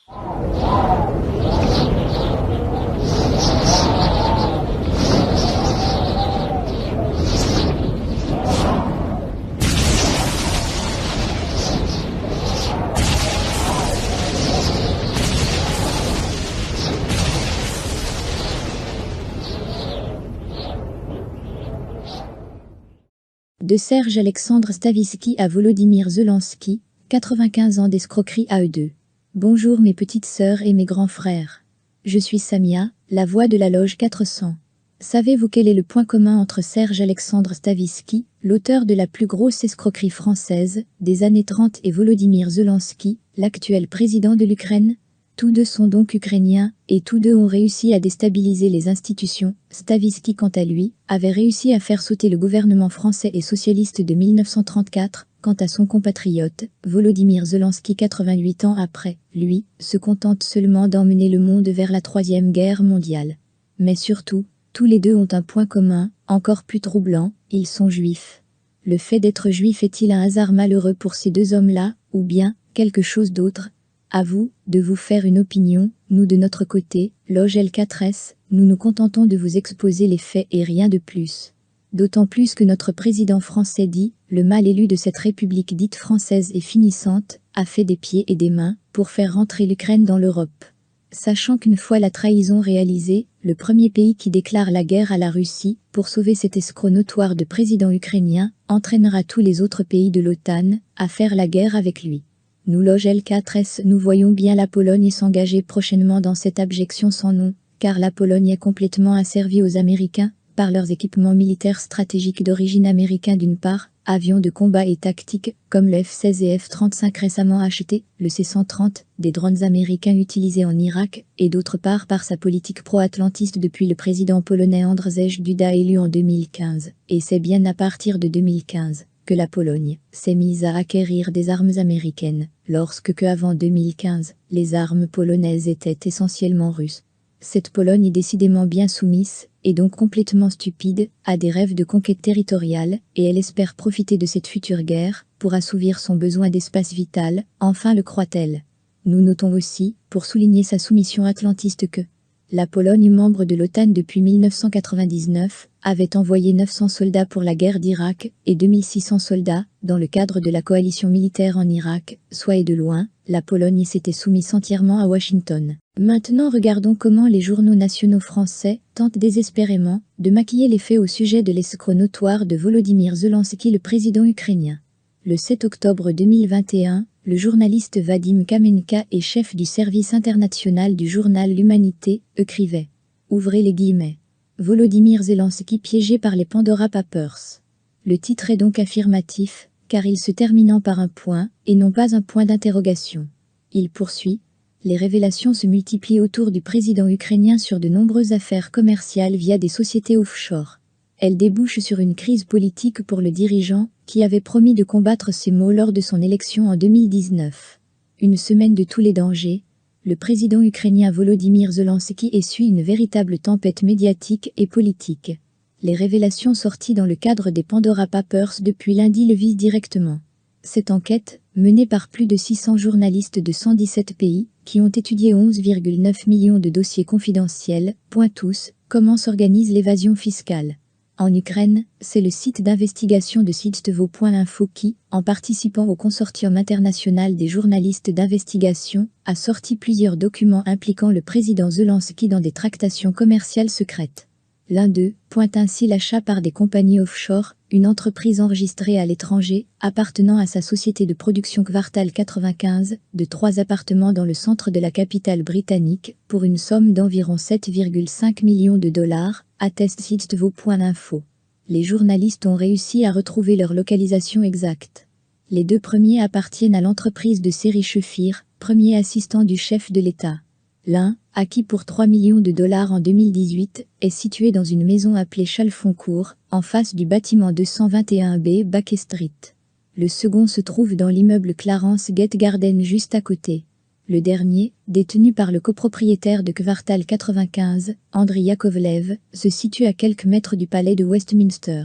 De Serge Alexandre Stavisky à Volodymyr Zelensky, 95 ans d'escroquerie à eux deux. Bonjour mes petites sœurs et mes grands frères. Je suis Samia, la voix de la loge 400. Savez-vous quel est le point commun entre Serge Alexandre Stavisky, l'auteur de la plus grosse escroquerie française des années 30 et Volodymyr Zelensky, l'actuel président de l'Ukraine? Tous deux sont donc ukrainiens, et tous deux ont réussi à déstabiliser les institutions. Stavisky, quant à lui, avait réussi à faire sauter le gouvernement français et socialiste de 1934, quant à son compatriote, Volodymyr Zelensky 88 ans après, lui, se contente seulement d'emmener le monde vers la Troisième Guerre mondiale. Mais surtout, tous les deux ont un point commun, encore plus troublant, ils sont juifs. Le fait d'être juif est-il un hasard malheureux pour ces deux hommes-là, ou bien, quelque chose d'autre? À vous, de vous faire une opinion, nous de notre côté, loge L4S, nous nous contentons de vous exposer les faits et rien de plus. D'autant plus que notre président français dit, le mal élu de cette république dite française et finissante, a fait des pieds et des mains, pour faire rentrer l'Ukraine dans l'Europe. Sachant qu'une fois la trahison réalisée, le premier pays qui déclare la guerre à la Russie, pour sauver cet escroc notoire de président ukrainien, entraînera tous les autres pays de l'OTAN, à faire la guerre avec lui. Nous loge L4S, nous voyons bien la Pologne s'engager prochainement dans cette abjection sans nom, car la Pologne est complètement asservie aux Américains, par leurs équipements militaires stratégiques d'origine américaine d'une part, avions de combat et tactiques, comme le F-16 et F-35 récemment achetés, le C-130, des drones américains utilisés en Irak, et d'autre part par sa politique pro-atlantiste depuis le président polonais Andrzej Duda élu en 2015, et c'est bien à partir de 2015 que la Pologne s'est mise à acquérir des armes américaines, lorsque avant 2015, les armes polonaises étaient essentiellement russes. Cette Pologne est décidément bien soumise, et donc complètement stupide, a des rêves de conquête territoriale, et elle espère profiter de cette future guerre, pour assouvir son besoin d'espace vital, enfin le croit-elle. Nous notons aussi, pour souligner sa soumission atlantiste que la Pologne, membre de l'OTAN depuis 1999, avait envoyé 900 soldats pour la guerre d'Irak et 2600 soldats dans le cadre de la coalition militaire en Irak, soit et de loin, la Pologne s'était soumise entièrement à Washington. Maintenant regardons comment les journaux nationaux français tentent désespérément de maquiller les faits au sujet de l'escroc notoire de Volodymyr Zelensky, le président ukrainien. Le 7 octobre 2021, le journaliste Vadim Kamenka et chef du service international du journal L'Humanité, écrivait, ouvrez les guillemets, Volodymyr Zelensky piégé par les Pandora Papers. Le titre est donc affirmatif, car il se terminant par un point, et non pas un point d'interrogation. Il poursuit, les révélations se multiplient autour du président ukrainien sur de nombreuses affaires commerciales via des sociétés offshore. Elles débouchent sur une crise politique pour le dirigeant, qui avait promis de combattre ces maux lors de son élection en 2019. Une semaine de tous les dangers, le président ukrainien Volodymyr Zelensky essuie une véritable tempête médiatique et politique. Les révélations sorties dans le cadre des Pandora Papers depuis lundi le visent directement. Cette enquête, menée par plus de 600 journalistes de 117 pays, qui ont étudié 11,9 millions de dossiers confidentiels, pointe tous comment s'organise l'évasion fiscale. En Ukraine, c'est le site d'investigation de Sitstvo.info qui, en participant au consortium international des journalistes d'investigation, a sorti plusieurs documents impliquant le président Zelensky dans des tractations commerciales secrètes. L'un d'eux pointe ainsi l'achat par des compagnies offshore, une entreprise enregistrée à l'étranger, appartenant à sa société de production Quartal 95, de 3 appartements dans le centre de la capitale britannique, pour une somme d'environ 7,5 millions de dollars, atteste Sitstvo.info. Les journalistes ont réussi à retrouver leur localisation exacte. Les deux premiers appartiennent à l'entreprise de Série Sheffier, premier assistant du chef de l'État. L'un, acquis pour 3 millions de dollars en 2018, est situé dans une maison appelée Chalfont-Court, en face du bâtiment 221B Baker Street. Le second se trouve dans l'immeuble Clarence Gate Garden juste à côté. Le dernier, détenu par le copropriétaire de Quartal 95, Andriy Yakovlev, se situe à quelques mètres du palais de Westminster.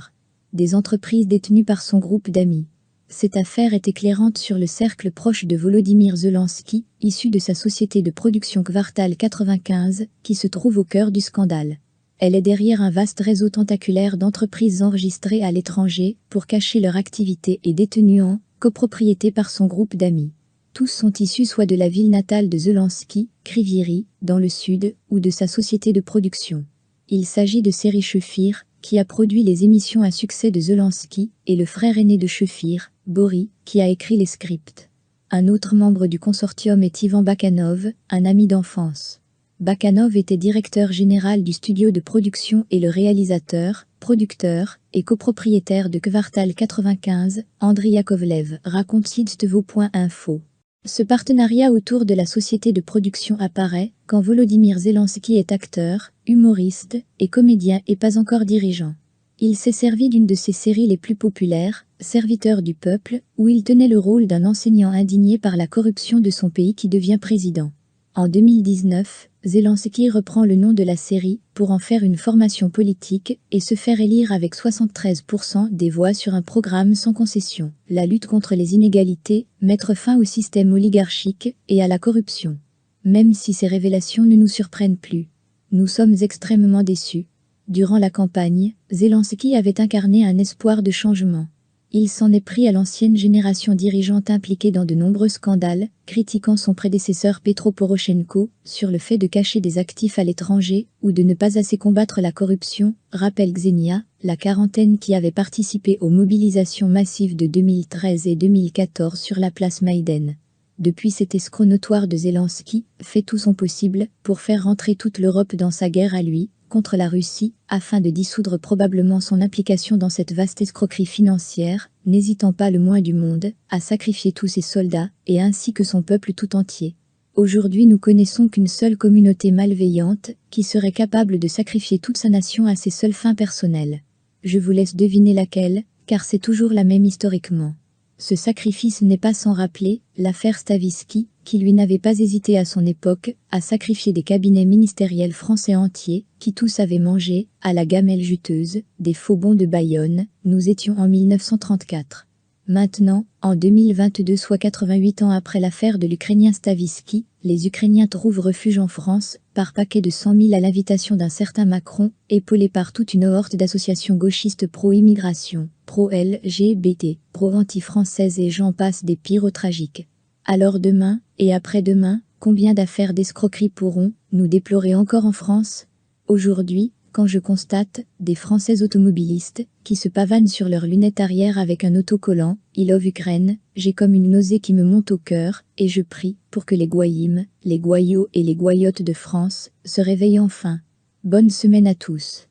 Des entreprises détenues par son groupe d'amis. Cette affaire est éclairante sur le cercle proche de Volodymyr Zelensky, issu de sa société de production Kvartal 95, qui se trouve au cœur du scandale. Elle est derrière un vaste réseau tentaculaire d'entreprises enregistrées à l'étranger pour cacher leur activité et détenues en copropriété par son groupe d'amis. Tous sont issus soit de la ville natale de Zelensky, Kryvyi, dans le sud, ou de sa société de production. Il s'agit de Seri Shefir, qui a produit les émissions à succès de Zelensky, et le frère aîné de Shefir, Bori, qui a écrit les scripts. Un autre membre du consortium est Ivan Bakhanov, un ami d'enfance. Bakhanov était directeur général du studio de production et le réalisateur, producteur et copropriétaire de Kvartal 95, Andriy Yakovlev, raconte Sidstevo.info. Ce partenariat autour de la société de production apparaît quand Volodymyr Zelensky est acteur, humoriste et comédien et pas encore dirigeant. Il s'est servi d'une de ses séries les plus populaires, Serviteur du peuple, où il tenait le rôle d'un enseignant indigné par la corruption de son pays qui devient président. En 2019, Zelensky reprend le nom de la série pour en faire une formation politique et se faire élire avec 73% des voix sur un programme sans concession, la lutte contre les inégalités, mettre fin au système oligarchique et à la corruption. Même si ces révélations ne nous surprennent plus, nous sommes extrêmement déçus. Durant la campagne, Zelensky avait incarné un espoir de changement. Il s'en est pris à l'ancienne génération dirigeante impliquée dans de nombreux scandales, critiquant son prédécesseur Petro Poroshenko sur le fait de cacher des actifs à l'étranger ou de ne pas assez combattre la corruption, rappelle Xenia, la quarantaine qui avait participé aux mobilisations massives de 2013 et 2014 sur la place Maïden. Depuis, cet escroc notoire de Zelensky fait tout son possible pour faire rentrer toute l'Europe dans sa guerre à lui, contre la Russie, afin de dissoudre probablement son implication dans cette vaste escroquerie financière, n'hésitant pas le moins du monde à sacrifier tous ses soldats, et ainsi que son peuple tout entier. Aujourd'hui, nous connaissons qu'une seule communauté malveillante, qui serait capable de sacrifier toute sa nation à ses seules fins personnelles. Je vous laisse deviner laquelle, car c'est toujours la même historiquement. Ce sacrifice n'est pas sans rappeler l'affaire Stavisky, qui lui n'avait pas hésité à son époque à sacrifier des cabinets ministériels français entiers, qui tous avaient mangé, à la gamelle juteuse, des faux bons de Bayonne. Nous étions en 1934. Maintenant, en 2022, soit 88 ans après l'affaire de l'Ukrainien Stavisky, les Ukrainiens trouvent refuge en France, par paquet de 100 000 à l'invitation d'un certain Macron, épaulé par toute une horde d'associations gauchistes pro-immigration, pro-LGBT, pro-anti-françaises et j'en passe des pires au tragique. Alors demain, et après-demain, combien d'affaires d'escroquerie pourront nous déplorer encore en France? Aujourd'hui, quand je constate des Français automobilistes qui se pavanent sur leurs lunettes arrière avec un autocollant « I love Ukraine », j'ai comme une nausée qui me monte au cœur et je prie pour que les Goyim, les Goyots et les Goyottes de France se réveillent enfin. Bonne semaine à tous.